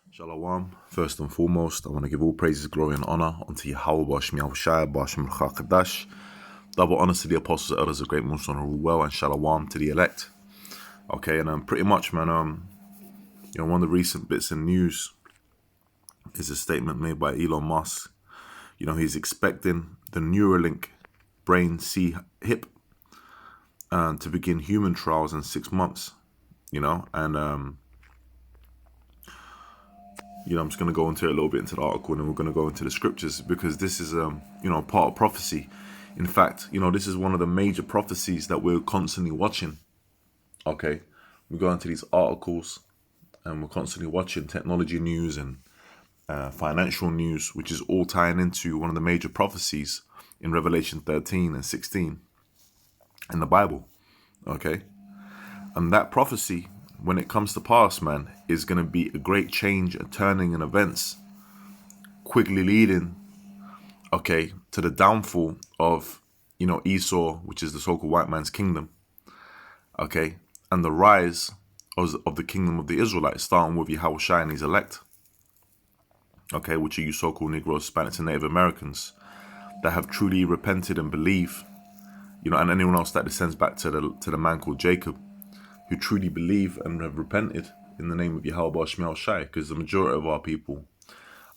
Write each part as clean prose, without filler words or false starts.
Shalom. First and foremost, I want to give all praises, glory, and honor unto Yahweh, Bashmi Yahushai, Bashmi Chakadash. Double honors to the apostles, elders of great Muslim who rule well, and shalom to the elect. Okay, and pretty much, man, one of the recent bits in news is a statement made by Elon Musk. He's expecting the Neuralink brain C-hip to begin human trials in 6 months. I'm just going to go into it a little bit into the article, and then we're going to go into the scriptures, because this is, part of prophecy. In fact, this is one of the major prophecies that we're constantly watching. Okay, we go into these articles and we're constantly watching technology news and financial news, which is all tying into one of the major prophecies in Revelation 13 and 16 in the Bible. Okay, and that prophecy, when it comes to pass, man, is going to be a great change, a turning in events, quickly leading, to the downfall of, Esau, which is the so-called white man's kingdom, and the rise of the kingdom of the Israelites, starting with Yahushua and his elect, which are you so-called Negroes, Hispanics, and Native Americans that have truly repented and believe, and anyone else that descends back to the man called Jacob, who truly believe and have repented in the name of Yahweh Shemel Shai, because the majority of our people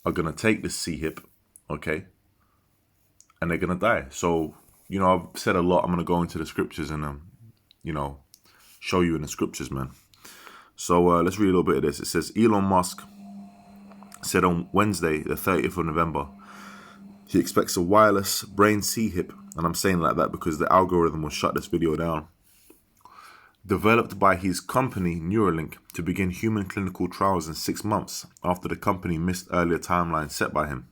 are going to take this C-hip, and they're going to die. So, I've said a lot. I'm going to go into the scriptures and, show you in the scriptures, man. So let's read a little bit of this. It says, Elon Musk said on Wednesday, the 30th of November, he expects a wireless brain C-hip, and I'm saying like that because the algorithm will shut this video down, developed by his company Neuralink to begin human clinical trials in 6 months after the company missed earlier timelines set by him.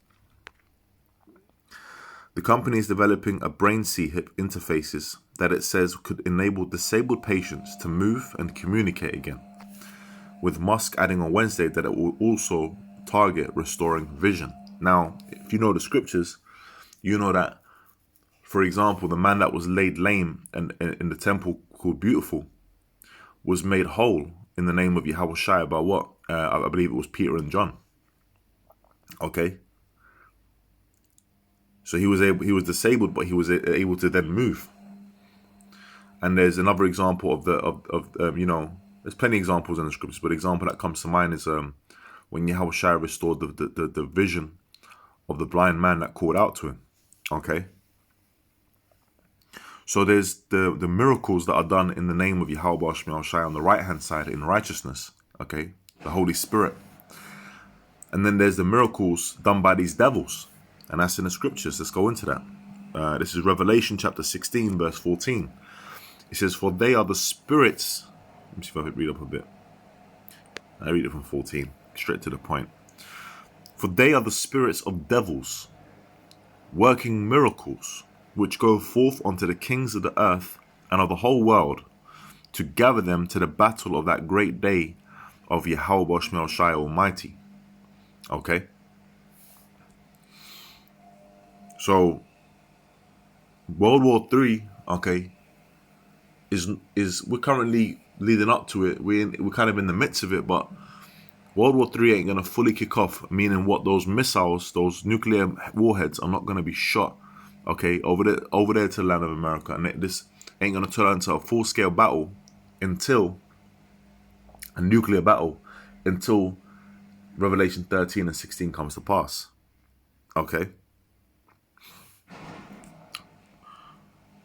The company is developing a brain C-hip interfaces that it says could enable disabled patients to move and communicate again, with Musk adding on Wednesday that it will also target restoring vision. Now, if you know the scriptures, you know that, for example, the man that was laid lame and in the temple called Beautiful was made whole in the name of Yahushua by what? I believe it was Peter and John. Okay. So he was disabled, but he was able to then move. And there's another example of there's plenty of examples in the scriptures, but the example that comes to mind is when Yahushua restored the vision of the blind man that called out to him. Okay. So there's the miracles that are done in the name of Yahweh Shemel Shai on the right-hand side in righteousness, the Holy Spirit. And then there's the miracles done by these devils, and that's in the scriptures. Let's go into that. This is Revelation chapter 16, verse 14. It says, for they are the spirits. Let me see if I can read up a bit. I read it from 14, straight to the point. For they are the spirits of devils, working miracles, which go forth unto the kings of the earth and of the whole world, to gather them to the battle of that great day of Yahweh Shemel Shai Almighty. Okay? So, World War III, is we're currently leading up to it. We're kind of in the midst of it, but World War III ain't going to fully kick off, meaning what, those missiles, those nuclear warheads are not going to be shot, over there to the land of America. And this ain't going to turn into a full-scale battle until Revelation 13 and 16 comes to pass. Okay?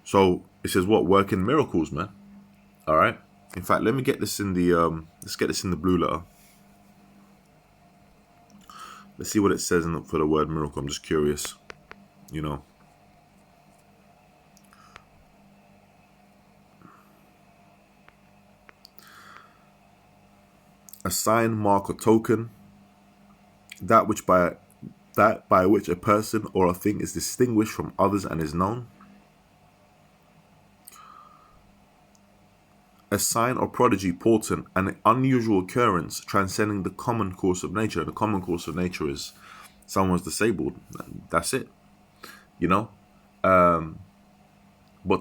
So, it says what? Working miracles, man. All right? In fact, let me get this in the, let's get this in the blue letter. Let's see what it says for the word miracle. I'm just curious, A sign, mark, or token, that by which a person or a thing is distinguished from others and is known. A sign or prodigy, portent, an unusual occurrence transcending the common course of nature. The common course of nature is someone's disabled. That's it. But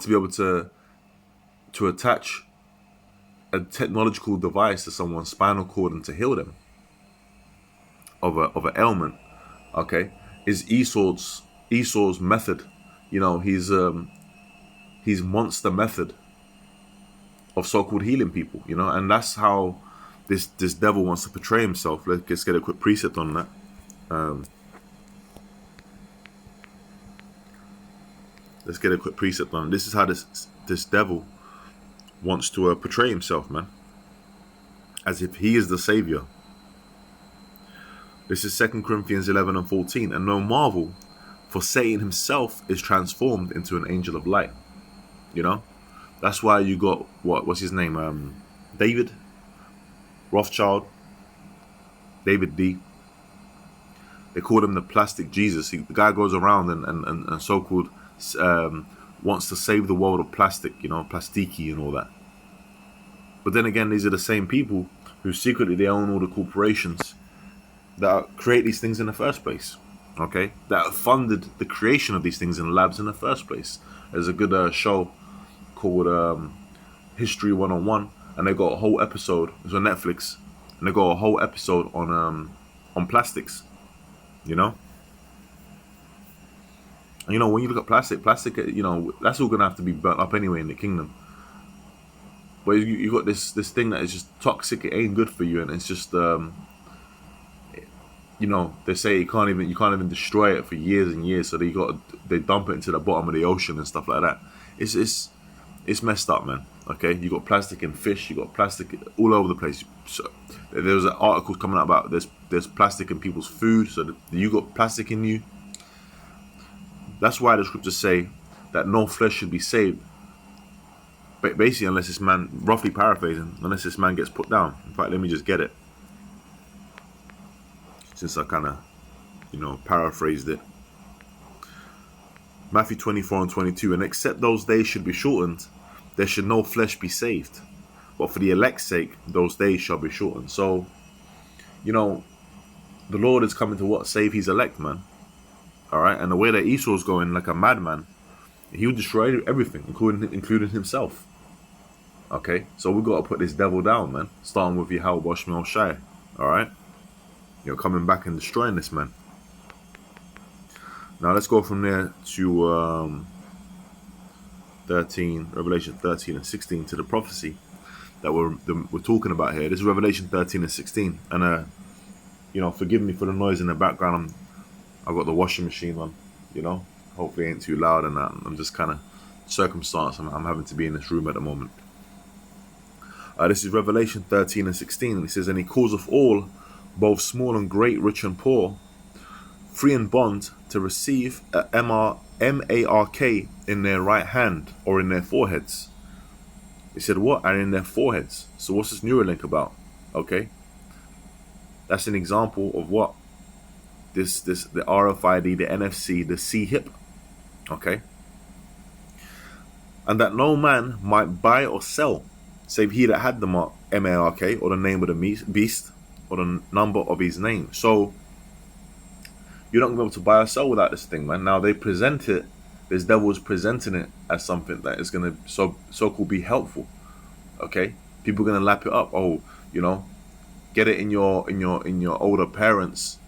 to be able to attach a technological device to someone's spinal cord and to heal them, of an ailment, okay, is Esau's method. You know, his monster method of so-called healing people. You know, and that's how this devil wants to portray himself. Let's get a quick precept on that. Let's get a quick precept on it. This is how this devil wants to portray himself, man, as if he is the savior. This is 2 Corinthians 11 and 14. And no marvel, for Satan himself is transformed into an angel of light. You know, that's why you got what's his name? David Rothschild, David D. They called him the plastic Jesus. The guy goes around and so-called wants to save the world of plastic, you know, plastiki and all that. But then again, these are the same people who secretly they own all the corporations that create these things in the first place. Okay, that funded the creation of these things in labs in the first place. There's a good show called History 101, and they got a whole episode. It's on Netflix, and they got a whole episode on plastics. You know. And, you know, when you look at plastic, you know, that's all gonna have to be burnt up anyway in the kingdom. But you got this thing that is just toxic. It ain't good for you, and it's just you know, they say you can't even destroy it for years and years. So they dump it into the bottom of the ocean and stuff like that. It's messed up, man. Okay, you got plastic in fish. You got plastic all over the place. So there was an article coming out about there's plastic in people's food. So you got plastic in you. That's why the scriptures say that no flesh should be saved. But basically, unless this man, roughly paraphrasing, unless this man gets put down. In fact, let me just get it. Since I kind of, you know, paraphrased it. Matthew 24 and 22. And except those days should be shortened, there should no flesh be saved. But for the elect's sake, those days shall be shortened. So, you know, the Lord is coming to what? Save his elect, man. Alright, and the way that Esau's going like a madman, he would destroy everything, including himself. Okay, so we've got to put this devil down, man. Starting with Yahweh Shmuel Shai. Alright? You know, coming back and destroying this man. Now let's go from there to 13, Revelation 13 and 16 to the prophecy that we're talking about here. This is Revelation 13 and 16. And you know, forgive me for the noise in the background. I've got the washing machine on, you know. Hopefully it ain't too loud and that. I'm just kind of circumstanced. I'm having to be in this room at the moment. This is Revelation 13 and 16. And it says, and he calls of all, both small and great, rich and poor, free and bond, to receive a M-A-R-K in their right hand or in their foreheads. He said, what? And in their foreheads. So what's this Neuralink about? Okay. That's an example of what? The RFID, the NFC, the C-hip. Okay. And that no man might buy or sell, save he that had the mark M-A-R-K, or the name of the beast, or the number of his name. So you're not going to be able to buy or sell without this thing, man. Now they present it, this devil is presenting it as something that is going to so-called be helpful. Okay, people are going to lap it up. Oh, you know, get it in your older parents,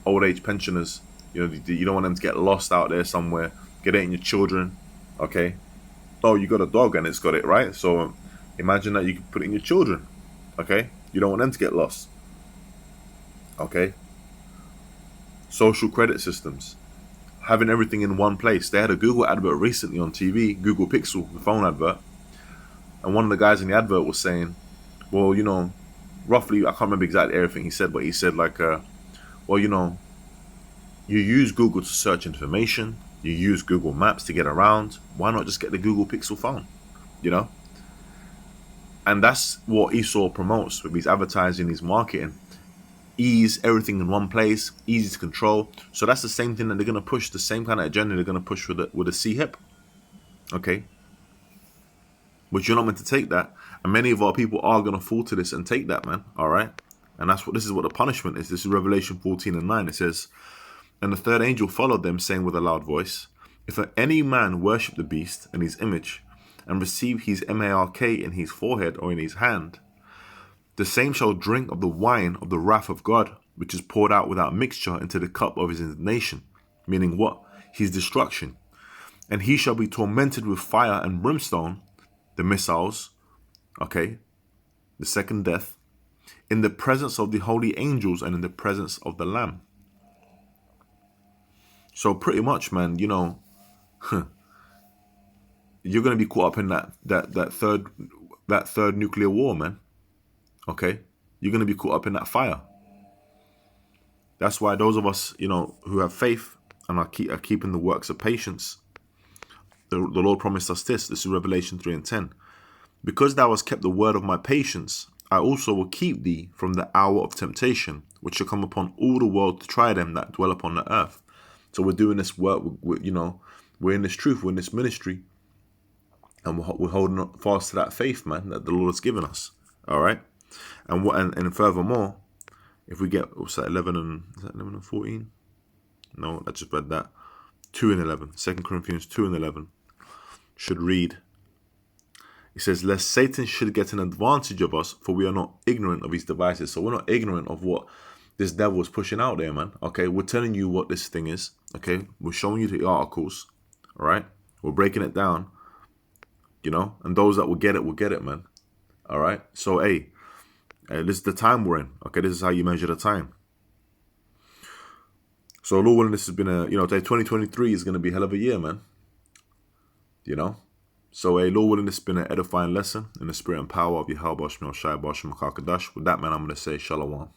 old age pensioners. You know, you don't want them to get lost out there somewhere. Get it in your children. Okay. Oh, you got a dog and it's got it, right? So imagine that you can put it in your children. Okay, you don't want them to get lost. Okay. Social credit systems, having everything in one place. They had a Google advert recently on TV, Google Pixel, the phone advert, and one of the guys in the advert was saying, well, you know, roughly, I can't remember exactly everything he said, but he said like, well, you know, you use Google to search information, you use Google Maps to get around, why not just get the Google Pixel phone, you know? And that's what Esau promotes with his advertising, his marketing. Ease, everything in one place, easy to control. So that's the same thing that they're going to push, the same kind of agenda they're going to push with the C-hip. Okay? But you're not meant to take that. And many of our people are going to fall to this and take that, man. All right? And this is what the punishment is. This is Revelation 14 and 9. It says, and the third angel followed them, saying with a loud voice, if any man worship the beast and his image, and receive his M-A-R-K in his forehead or in his hand, the same shall drink of the wine of the wrath of God, which is poured out without mixture into the cup of his indignation. Meaning what? His destruction. And he shall be tormented with fire and brimstone, the missiles, okay, the second death, in the presence of the holy angels and in the presence of the Lamb. So pretty much, man, you're going to be caught up in that third nuclear war, man. Okay, you're going to be caught up in that fire. That's why those of us, who have faith and are keeping the works of patience, the Lord promised us this. This is Revelation 3:10. Because thou hast kept the word of my patience, I also will keep thee from the hour of temptation, which shall come upon all the world to try them that dwell upon the earth. So we're doing this work, we're in this truth, we're in this ministry, and we're holding fast to that faith, man, that the Lord has given us. All right, and furthermore, if we get, what's that, 11 and 14? No, I just read that. 2 and 11. 2 Corinthians 2 and 11 should read. It says, lest Satan should get an advantage of us, for we are not ignorant of his devices. So we're not ignorant of what this devil is pushing out there, man. Okay, we're telling you what this thing is. Okay, we're showing you the articles. All right, we're breaking it down. And those that will get it, man. All right. So, hey, this is the time we're in. Okay, this is how you measure the time. So, Lord willing, this has been 2023 is going to be a hell of a year, man. So, hey, Lord willing, this has been an edifying lesson in the spirit and power of Yahweh Shai Bashim Kakadash. With that, man, I'm going to say Shalom.